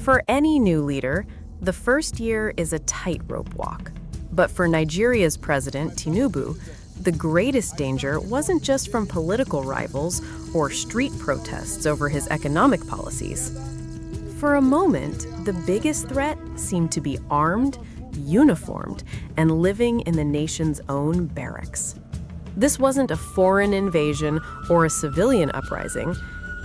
For any new leader, the first year is a tightrope walk. But for Nigeria's President Tinubu, the greatest danger wasn't just from political rivals or street protests over his economic policies. For a moment, the biggest threat seemed to be armed, uniformed, and living in the nation's own barracks. This wasn't a foreign invasion or a civilian uprising.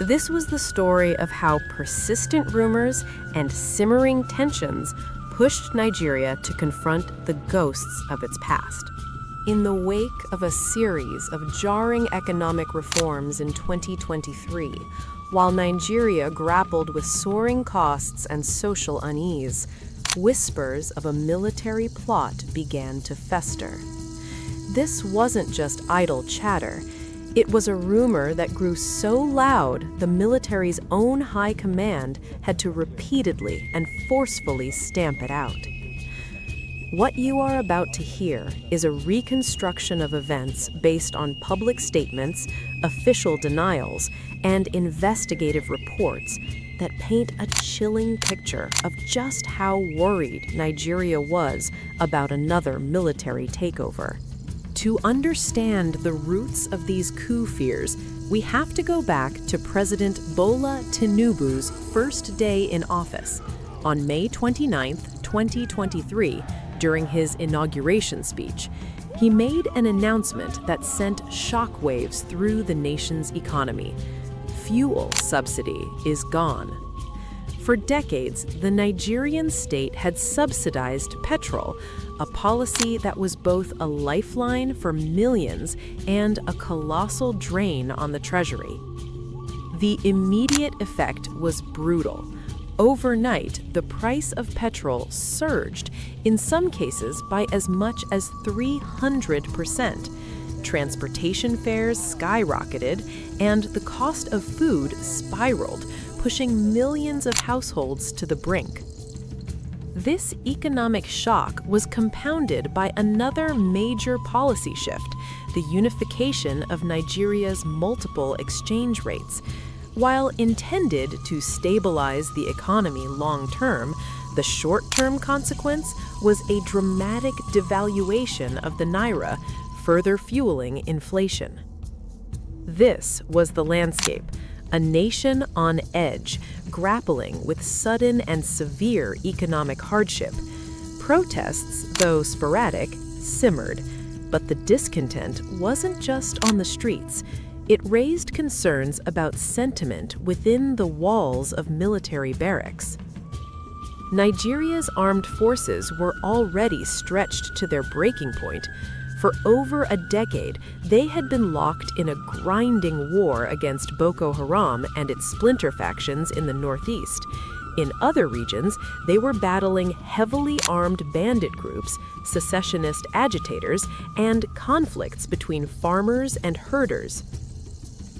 This was the story of how persistent rumors and simmering tensions pushed Nigeria to confront the ghosts of its past. In the wake of a series of jarring economic reforms in 2023, while Nigeria grappled with soaring costs and social unease, whispers of a military plot began to fester. This wasn't just idle chatter. It was a rumor that grew so loud the military's own high command had to repeatedly and forcefully stamp it out. What you are about to hear is a reconstruction of events based on public statements, official denials, and investigative reports that paint a chilling picture of just how worried Nigeria was about another military takeover. To understand the roots of these coup fears, we have to go back to President Bola Tinubu's first day in office. On May 29, 2023, during his inauguration speech, he made an announcement that sent shockwaves through the nation's economy. Fuel subsidy is gone. For decades, the Nigerian state had subsidized petrol, a policy that was both a lifeline for millions and a colossal drain on the treasury. The immediate effect was brutal. Overnight, the price of petrol surged, in some cases by as much as 300%. Transportation fares skyrocketed, and the cost of food spiraled, pushing millions of households to the brink. This economic shock was compounded by another major policy shift, the unification of Nigeria's multiple exchange rates. While intended to stabilize the economy long-term, the short-term consequence was a dramatic devaluation of the naira, further fueling inflation. This was the landscape, a nation on edge, grappling with sudden and severe economic hardship. Protests, though sporadic, simmered, but the discontent wasn't just on the streets. It raised concerns about sentiment within the walls of military barracks. Nigeria's armed forces were already stretched to their breaking point. For over a decade, they had been locked in a grinding war against Boko Haram and its splinter factions in the northeast. In other regions, they were battling heavily armed bandit groups, secessionist agitators, and conflicts between farmers and herders.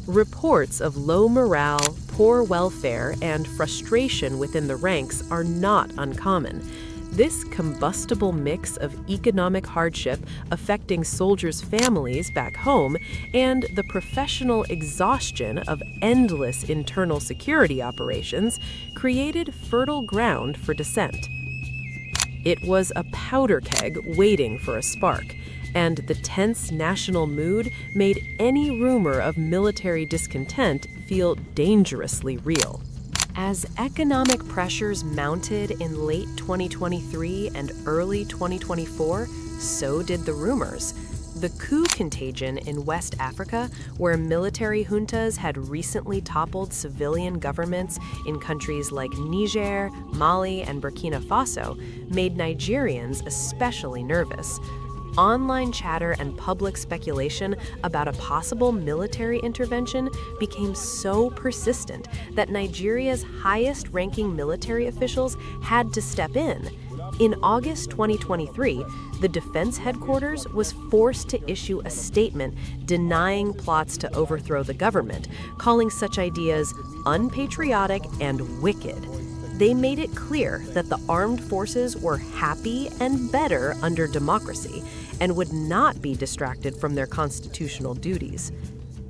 Reports of low morale, poor welfare, and frustration within the ranks are not uncommon. This combustible mix of economic hardship affecting soldiers' families back home and the professional exhaustion of endless internal security operations created fertile ground for dissent. It was a powder keg waiting for a spark, and the tense national mood made any rumor of military discontent feel dangerously real. As economic pressures mounted in late 2023 and early 2024, so did the rumors. The coup contagion in West Africa, where military juntas had recently toppled civilian governments in countries like Niger, Mali, and Burkina Faso, made Nigerians especially nervous. Online chatter and public speculation about a possible military intervention became so persistent that Nigeria's highest-ranking military officials had to step in. In August 2023, the Defense Headquarters was forced to issue a statement denying plots to overthrow the government, calling such ideas unpatriotic and wicked. They made it clear that the armed forces were happy and better under democracy and would not be distracted from their constitutional duties.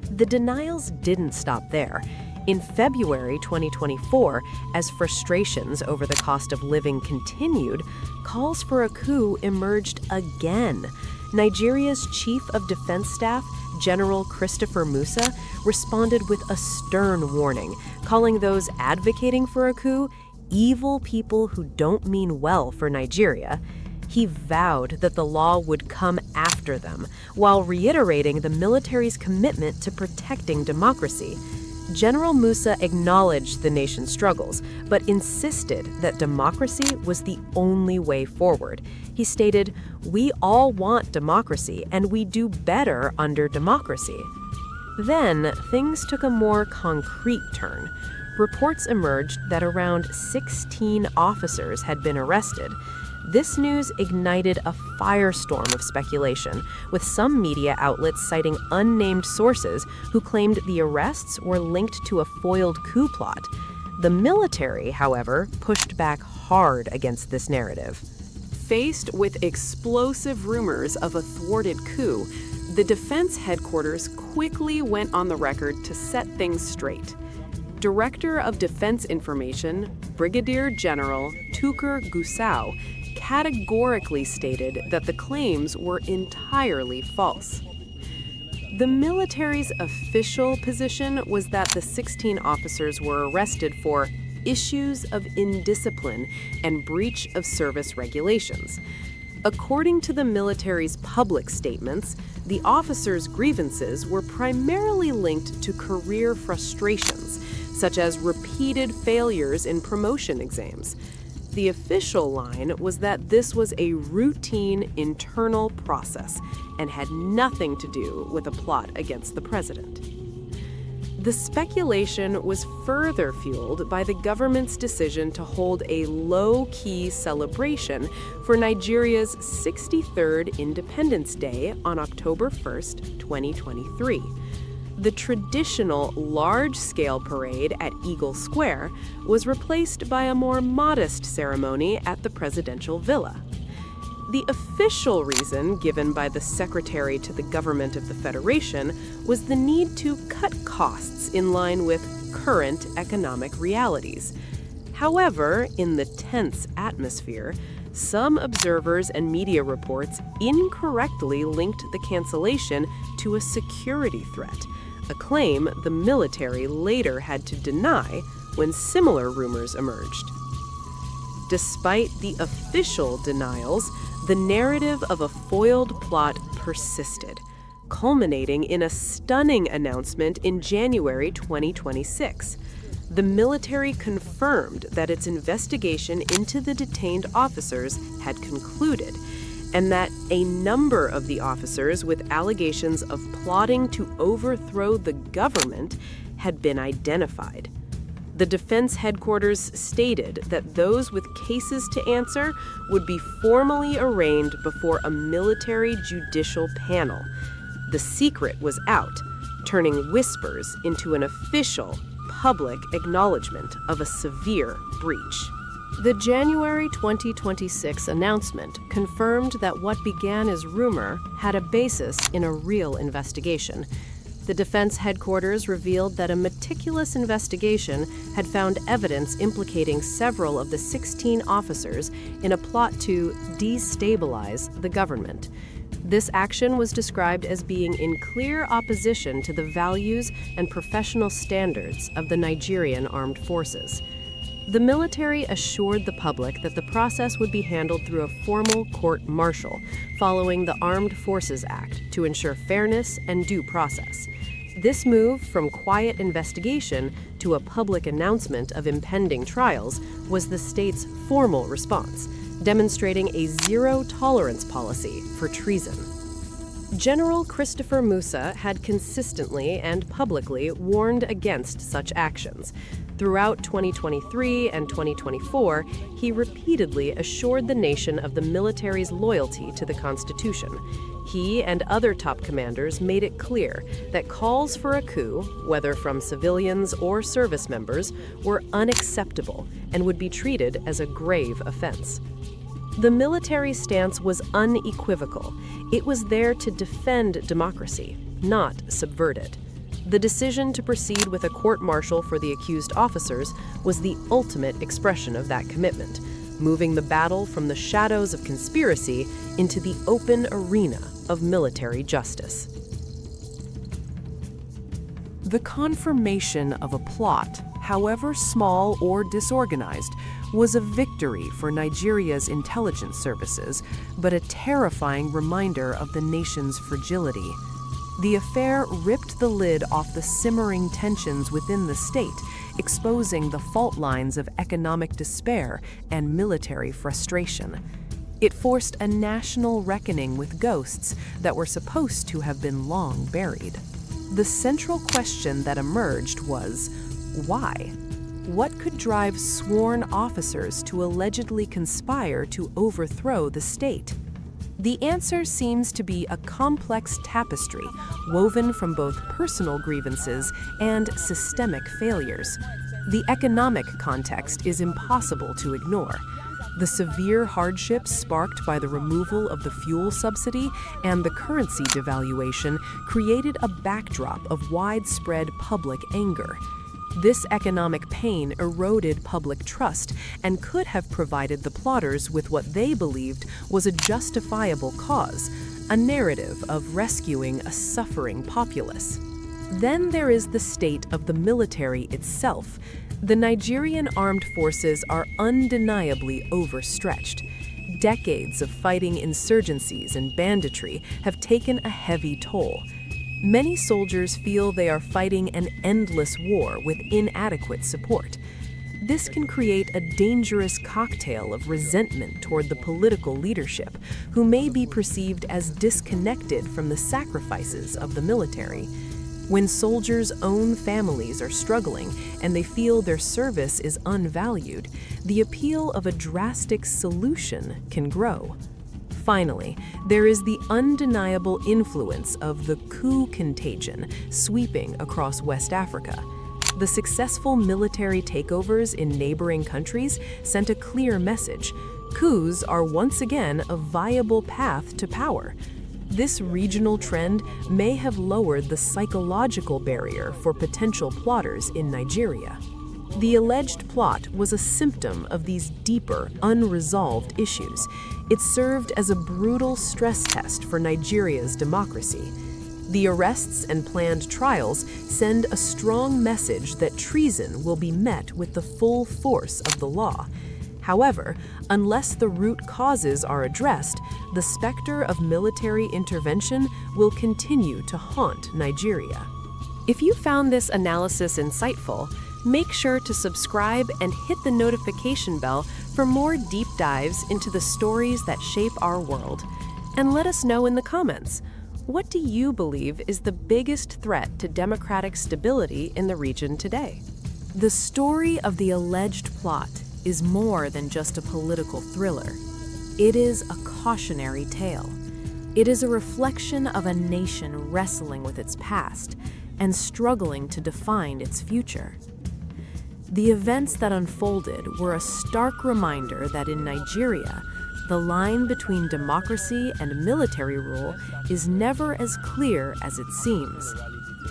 The denials didn't stop there. In February 2024, as frustrations over the cost of living continued, calls for a coup emerged again. Nigeria's Chief of Defense Staff, General Christopher Musa, responded with a stern warning, calling those advocating for a coup evil people who don't mean well for Nigeria. He vowed that the law would come after them, while reiterating the military's commitment to protecting democracy. General Musa acknowledged the nation's struggles, but insisted that democracy was the only way forward. He stated, "We all want democracy, and we do better under democracy." Then, things took a more concrete turn. Reports emerged that around 16 officers had been arrested. This news ignited a firestorm of speculation, with some media outlets citing unnamed sources who claimed the arrests were linked to a foiled coup plot. The military, however, pushed back hard against this narrative. Faced with explosive rumors of a thwarted coup, the defense headquarters quickly went on the record to set things straight. Director of Defense Information, Brigadier General Tukur Gusau, categorically stated that the claims were entirely false. The military's official position was that the 16 officers were arrested for issues of indiscipline and breach of service regulations. According to the military's public statements, the officers' grievances were primarily linked to career frustrations, such as repeated failures in promotion exams. The official line was that this was a routine internal process and had nothing to do with a plot against the president. The speculation was further fueled by the government's decision to hold a low-key celebration for Nigeria's 63rd Independence Day on October 1st, 2023. The traditional large-scale parade at Eagle Square was replaced by a more modest ceremony at the presidential villa. The official reason given by the Secretary to the Government of the Federation was the need to cut costs in line with current economic realities. However, in the tense atmosphere, some observers and media reports incorrectly linked the cancellation to a security threat, a claim the military later had to deny when similar rumors emerged. Despite the official denials, the narrative of a foiled plot persisted, culminating in a stunning announcement in January 2026. The military confirmed that its investigation into the detained officers had concluded, and that a number of the officers with allegations of plotting to overthrow the government had been identified. The defense headquarters stated that those with cases to answer would be formally arraigned before a military judicial panel. The secret was out, turning whispers into an official, public acknowledgement of a severe breach. The January 2026 announcement confirmed that what began as rumor had a basis in a real investigation. The defense headquarters revealed that a meticulous investigation had found evidence implicating several of the 16 officers in a plot to destabilize the government. This action was described as being in clear opposition to the values and professional standards of the Nigerian armed forces. The military assured the public that the process would be handled through a formal court-martial following the Armed Forces Act to ensure fairness and due process. This move from quiet investigation to a public announcement of impending trials was the state's formal response, demonstrating a zero-tolerance policy for treason. General Christopher Musa had consistently and publicly warned against such actions. Throughout 2023 and 2024, he repeatedly assured the nation of the military's loyalty to the Constitution. He and other top commanders made it clear that calls for a coup, whether from civilians or service members, were unacceptable and would be treated as a grave offense. The military stance was unequivocal. It was there to defend democracy, not subvert it. The decision to proceed with a court-martial for the accused officers was the ultimate expression of that commitment, moving the battle from the shadows of conspiracy into the open arena of military justice. The confirmation of a plot, however small or disorganized, was a victory for Nigeria's intelligence services, but a terrifying reminder of the nation's fragility. The affair ripped the lid off the simmering tensions within the state, exposing the fault lines of economic despair and military frustration. It forced a national reckoning with ghosts that were supposed to have been long buried. The central question that emerged was, why? What could drive sworn officers to allegedly conspire to overthrow the state? The answer seems to be a complex tapestry woven from both personal grievances and systemic failures. The economic context is impossible to ignore. The severe hardships sparked by the removal of the fuel subsidy and the currency devaluation created a backdrop of widespread public anger. This economic pain eroded public trust and could have provided the plotters with what they believed was a justifiable cause, a narrative of rescuing a suffering populace. Then there is the state of the military itself. The Nigerian armed forces are undeniably overstretched. Decades of fighting insurgencies and banditry have taken a heavy toll. Many soldiers feel they are fighting an endless war with inadequate support. This can create a dangerous cocktail of resentment toward the political leadership, who may be perceived as disconnected from the sacrifices of the military. When soldiers' own families are struggling and they feel their service is unvalued, the appeal of a drastic solution can grow. Finally, there is the undeniable influence of the coup contagion sweeping across West Africa. The successful military takeovers in neighboring countries sent a clear message: coups are once again a viable path to power. This regional trend may have lowered the psychological barrier for potential plotters in Nigeria. The alleged plot was a symptom of these deeper, unresolved issues. It served as a brutal stress test for Nigeria's democracy. The arrests and planned trials send a strong message that treason will be met with the full force of the law. However, unless the root causes are addressed, the specter of military intervention will continue to haunt Nigeria. If you found this analysis insightful, make sure to subscribe and hit the notification bell for more deep dives into the stories that shape our world. And let us know in the comments, what do you believe is the biggest threat to democratic stability in the region today? The story of the alleged plot is more than just a political thriller. It is a cautionary tale. It is a reflection of a nation wrestling with its past and struggling to define its future. The events that unfolded were a stark reminder that in Nigeria, the line between democracy and military rule is never as clear as it seems.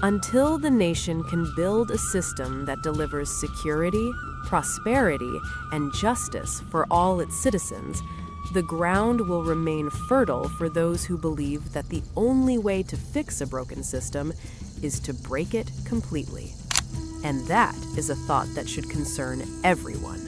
Until the nation can build a system that delivers security, prosperity, and justice for all its citizens, the ground will remain fertile for those who believe that the only way to fix a broken system is to break it completely. And that is a thought that should concern everyone.